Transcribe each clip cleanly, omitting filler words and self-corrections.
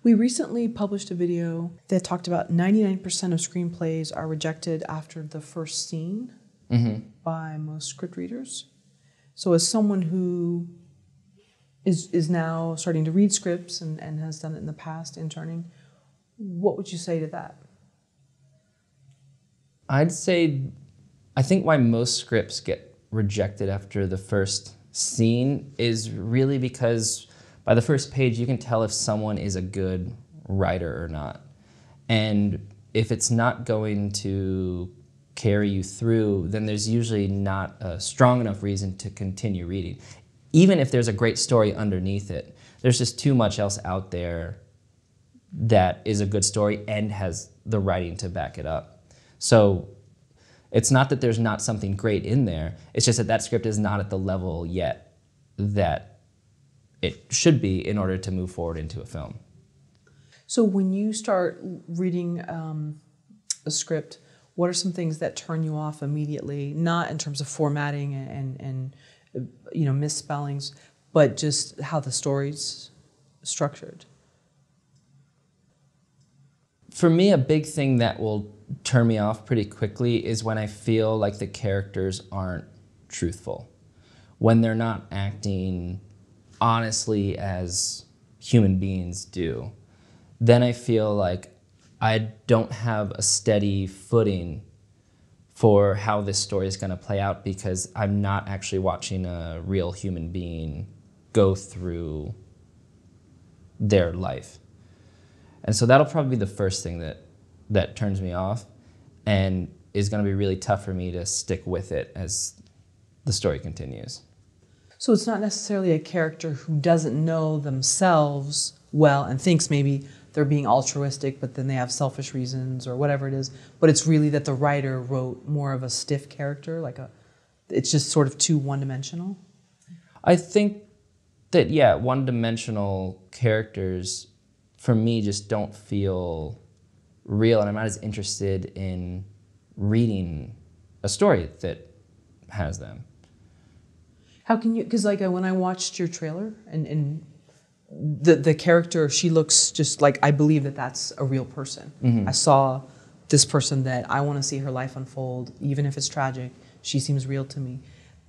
We recently published a video that talked about 99% of screenplays are rejected after the first scene by most script readers. So as someone who is now starting to read scripts and has done it in the past, interning, what would you say to that? I'd say, I think why most scripts get rejected after the first scene is really because by the first page you can tell if someone is a good writer or not. And if it's not going to carry you through, then there's usually not a strong enough reason to continue reading. Even if there's a great story underneath it, there's just too much else out there that is a good story and has the writing to back it up. So it's not that there's not something great in there, it's just that that script is not at the level yet that it should be in order to move forward into a film. So when you start reading a script, what are some things that turn you off immediately? Not in terms of formatting and misspellings, but just how the story's structured. For me, a big thing that will turn me off pretty quickly is when I feel like the characters aren't truthful. When they're not acting honestly as human beings do, then I feel like I don't have a steady footing for how this story is going to play out because I'm not actually watching a real human being go through their life. And so that'll probably be the first thing that turns me off and is going to be really tough for me to stick with it as the story continues. So it's not necessarily a character who doesn't know themselves well and thinks maybe they're being altruistic, but then they have selfish reasons or whatever it is. But it's really that the writer wrote more of a stiff character, it's just sort of too one-dimensional? I think that, yeah, one-dimensional characters, for me, just don't feel real, and I'm not as interested in reading a story that has them. How can you, because when I watched your trailer and the character, she looks just like, I believe that that's a real person. I saw this person that I want to see her life unfold, even if it's tragic. She seems real to me.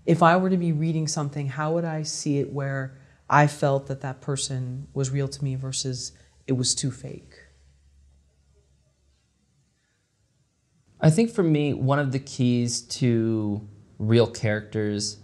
If I were to be reading something, how would I see it where I felt that that person was real to me versus it was too fake? I think for me, one of the keys to real characters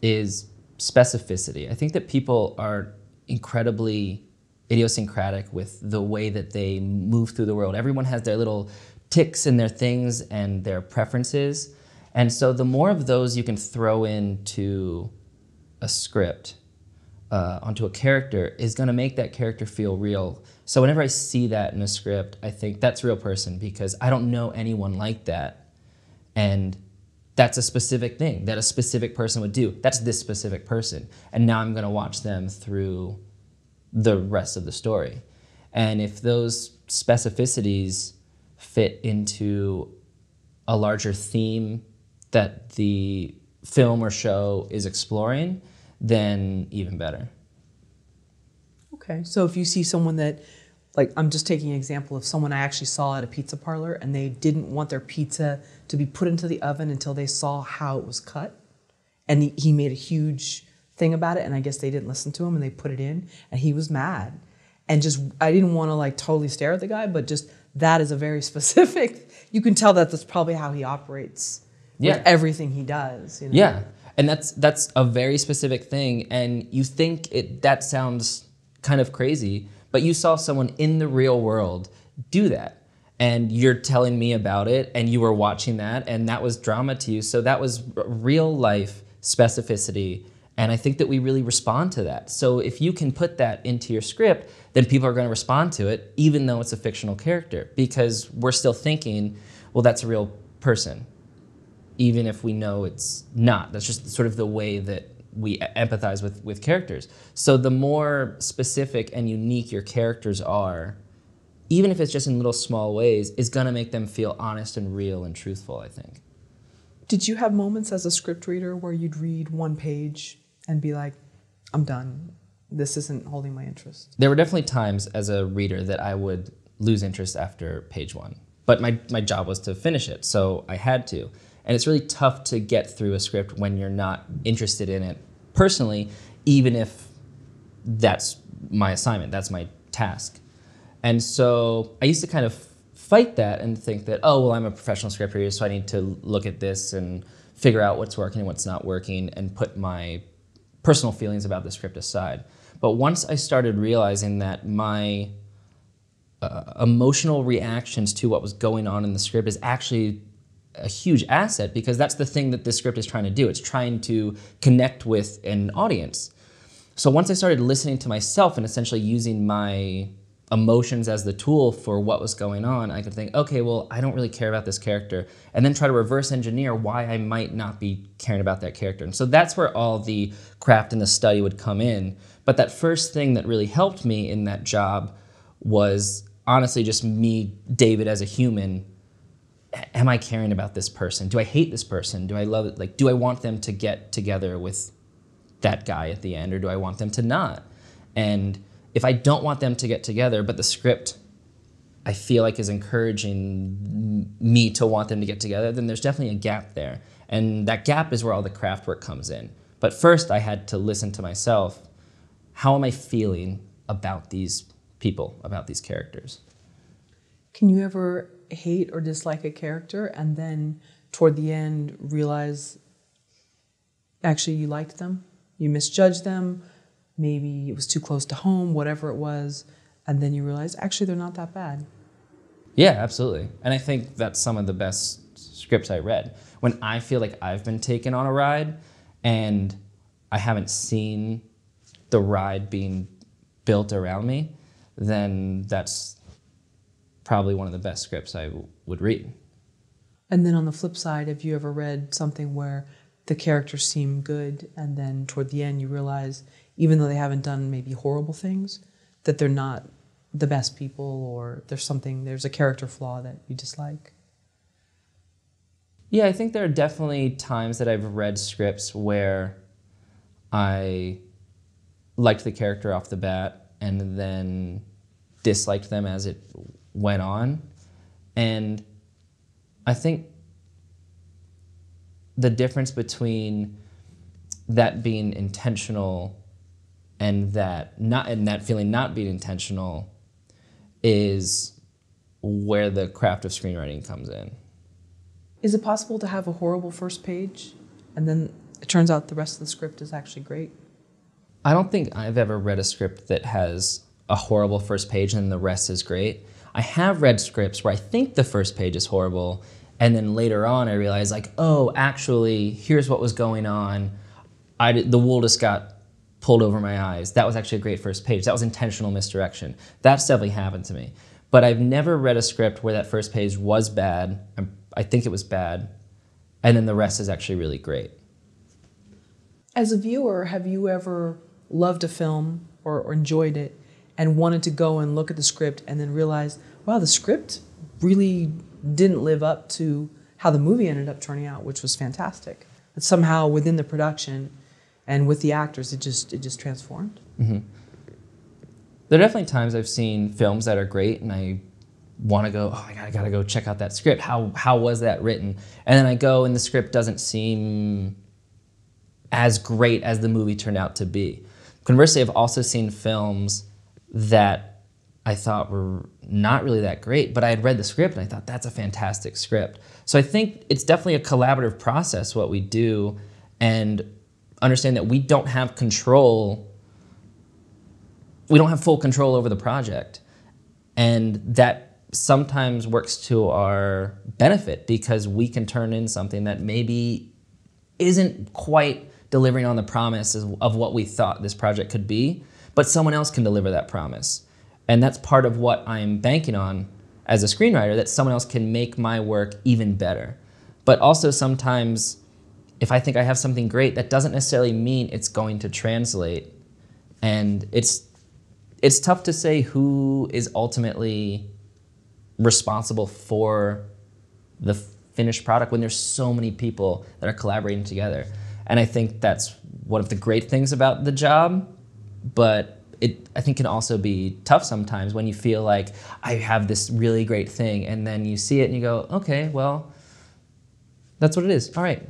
is specificity. I think that people are incredibly idiosyncratic with the way that they move through the world. Everyone has their little ticks and their things and their preferences. And so the more of those you can throw into a script, onto a character, is going to make that character feel real. So whenever I see that in a script, I think that's a real person because I don't know anyone like that. And that's a specific thing that a specific person would do. That's this specific person. And now I'm going to watch them through the rest of the story. And if those specificities fit into a larger theme that the film or show is exploring, then even better. Okay, so if you see someone that, I'm just taking an example of someone I actually saw at a pizza parlor and they didn't want their pizza to be put into the oven until they saw how it was cut. And he made a huge thing about it, and I guess they didn't listen to him and they put it in, and he was mad. And I didn't want to totally stare at the guy, but just that is a very specific, you can tell that that's probably how he operates with everything he does. You know? Yeah, and that's a very specific thing, and you think that sounds kind of crazy, but you saw someone in the real world do that. And you're telling me about it, and you were watching that, and that was drama to you. So that was real life specificity, and I think that we really respond to that. So if you can put that into your script, then people are going to respond to it, even though it's a fictional character, because we're still thinking, well, that's a real person, even if we know it's not. That's just sort of the way that we empathize with characters. So the more specific and unique your characters are, even if it's just in little small ways, is going to make them feel honest and real and truthful, I think. Did you have moments as a script reader where you'd read one page and be like, I'm done this isn't holding my interest. There were definitely times as a reader that I would lose interest after page 1. But my job was to finish it, so I had to. And it's really tough to get through a script when you're not interested in it personally, even if that's my assignment, that's my task. And so I used to kind of fight that and think that, oh, well, I'm a professional script reader, so I need to look at this and figure out what's working and what's not working and put my personal feelings about the script aside. But once I started realizing that my emotional reactions to what was going on in the script is actually a huge asset, because that's the thing that this script is trying to do. It's trying to connect with an audience. So once I started listening to myself and essentially using my emotions as the tool for what was going on, I could think, okay, well, I don't really care about this character, and then try to reverse engineer why I might not be caring about that character. And so that's where all the craft and the study would come in. But that first thing that really helped me in that job was honestly just me, David, as a human. Am I caring about this person? Do I hate this person? Do I love it? Like, do I want them to get together with that guy at the end, or do I want them to not? And if I don't want them to get together, but the script I feel like is encouraging me to want them to get together, then there's definitely a gap there. And that gap is where all the craft work comes in. But first I had to listen to myself. How am I feeling about these people, about these characters? Can you ever hate or dislike a character and then toward the end realize actually you liked them? You misjudged them, maybe it was too close to home, whatever it was, and then you realize actually they're not that bad. Yeah, absolutely. And I think that's some of the best scripts I read. When I feel like I've been taken on a ride and I haven't seen the ride being built around me, then that's probably one of the best scripts I would read. And then on the flip side, have you ever read something where the characters seem good and then toward the end you realize, even though they haven't done maybe horrible things, that they're not the best people, or there's a character flaw that you dislike? Yeah, I think there are definitely times that I've read scripts where I liked the character off the bat and then disliked them as it went on. And I think the difference between that being intentional and that feeling not being intentional is where the craft of screenwriting comes in. Is it possible to have a horrible first page and then it turns out the rest of the script is actually great? I don't think I've ever read a script that has a horrible first page and the rest is great. I have read scripts where I think the first page is horrible, and then later on I realize, like, oh, actually, here's what was going on. The wool just got pulled over my eyes. That was actually a great first page. That was intentional misdirection. That's definitely happened to me. But I've never read a script where that first page was bad, I think it was bad, and then the rest is actually really great. As a viewer, have you ever loved a film or enjoyed it and wanted to go and look at the script and then realized, wow, the script really didn't live up to how the movie ended up turning out, which was fantastic. But somehow within the production and with the actors, it just transformed? Mm-hmm. There are definitely times I've seen films that are great and I want to go, oh, I gotta go check out that script. How was that written? And then I go and the script doesn't seem as great as the movie turned out to be. Conversely, I've also seen films that I thought were not really that great, but I had read the script and I thought, that's a fantastic script. So I think it's definitely a collaborative process, what we do, and understand that we don't have control. We don't have full control over the project. And that sometimes works to our benefit because we can turn in something that maybe isn't quite delivering on the promise of what we thought this project could be, but someone else can deliver that promise. And that's part of what I'm banking on as a screenwriter, that someone else can make my work even better. But also sometimes, if I think I have something great, that doesn't necessarily mean it's going to translate. And it's tough to say who is ultimately responsible for the finished product when there's so many people that are collaborating together. And I think that's one of the great things about the job, but it, I think, can also be tough sometimes when you feel like I have this really great thing, and then you see it and you go, okay, well, that's what it is. All right,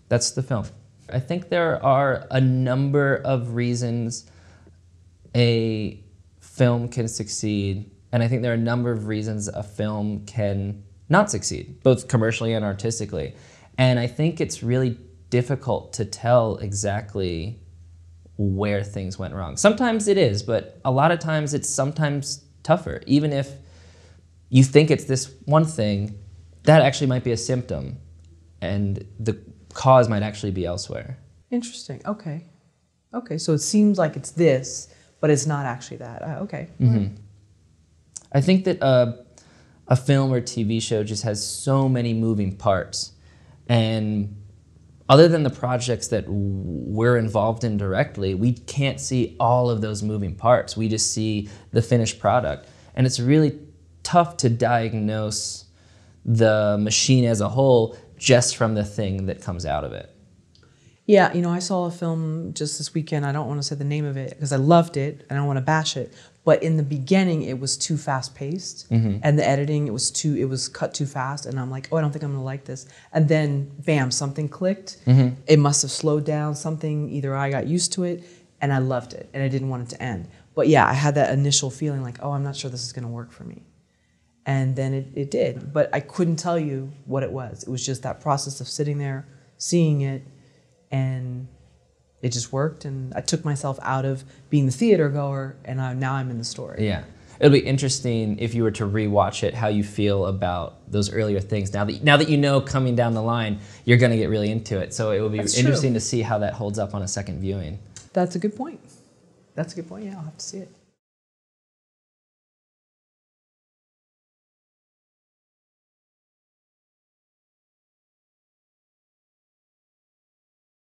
that's the film. I think there are a number of reasons a film can succeed, and I think there are a number of reasons a film can not succeed, both commercially and artistically. And I think it's really difficult to tell exactly where things went wrong. Sometimes it is, but a lot of times it's sometimes tougher. Even if you think it's this one thing, that actually might be a symptom, and the cause might actually be elsewhere. Interesting. Okay. Okay, so it seems like it's this, but it's not actually that. Okay. Mm-hmm. I think that a film or TV show just has so many moving parts, and other than the projects that we're involved in directly, we can't see all of those moving parts. We just see the finished product. And it's really tough to diagnose the machine as a whole just from the thing that comes out of it. Yeah, you know, I saw a film just this weekend. I don't want to say the name of it because I loved it and I don't want to bash it. But in the beginning, it was too fast-paced, and the editing, it was cut too fast, and I'm like, oh, I don't think I'm gonna like this. And then, bam, something clicked. It must have slowed down. Something, either I got used to it, and I loved it, and I didn't want it to end. But yeah, I had that initial feeling like, oh, I'm not sure this is gonna work for me. And then it did, but I couldn't tell you what it was. It was just that process of sitting there, seeing it, and it just worked, and I took myself out of being the theater goer, and now I'm in the story. Yeah. It'll be interesting if you were to rewatch it, how you feel about those earlier things. Now that you know coming down the line, you're going to get really into it. So it will be interesting to see how that holds up on a second viewing. That's a good point. That's a good point. Yeah, I'll have to see it.